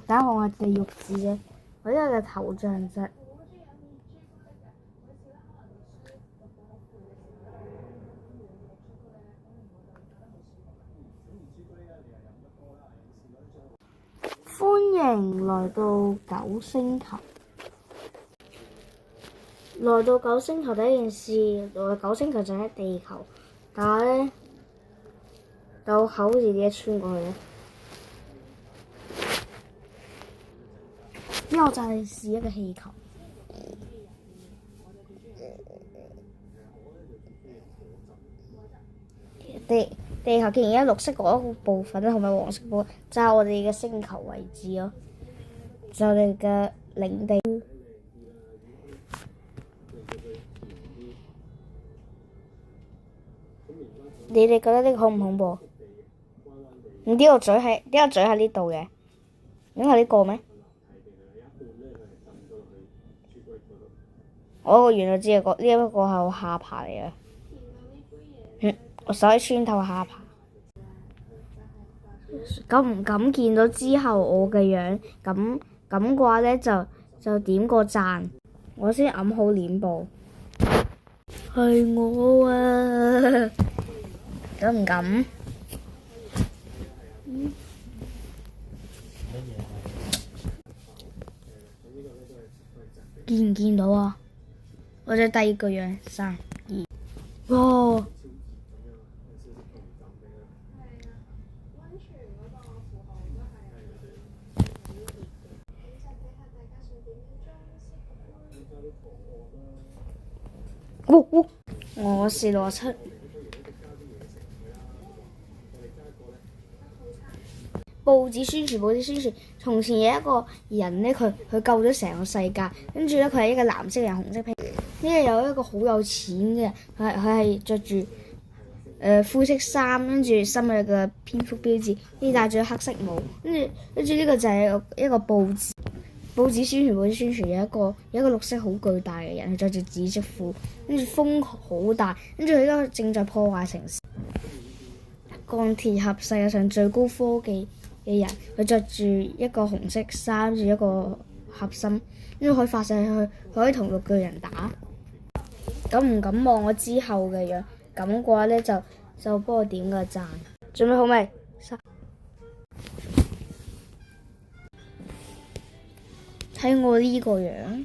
但係我係地獄字啫，我呢個嘅頭像啫。歡迎來到九星球。來到九星球第一件事，來到九星球就喺地球，但係咧有口好似點解穿過去咧？之後就係試一個氣球。地球既然有綠色嗰一個部分同埋黃色部分，就係我哋嘅星球位置咯，就係我哋嘅領地。你哋覺得呢個恐唔恐怖？呢個嘴喺呢度嘅，應該係呢個咩？我原來知呢一個係我下巴嚟嘅。我手喺穿透下巴。咁唔敢見到之後我嘅樣，咁嘅話咧就點個讚，我先揞好臉部。係我啊！敢唔敢？見唔見到啊？或者第二個樣，3、2，哇！我是67。報紙宣傳。從前有一個人咧，佢救咗成個世界，跟住咧佢係一個藍色人，紅色披。呢個有一個好有錢嘅人，佢係着住灰色衫，跟住心裏嘅蝙蝠標誌，呢戴住黑色帽，跟住呢個就係一個報紙宣傳有一個綠色好巨大嘅人，佢着住紫色褲，跟住風好大，跟住佢而家正在破壞城市。鋼鐵俠世界上最高科技嘅人，佢着住一個紅色衫，住一個核心，跟住可以發射佢可以同綠巨人打。敢唔敢望我之後嘅樣？咁嘅話咧就幫我點個讚。準備好未？睇我呢個樣。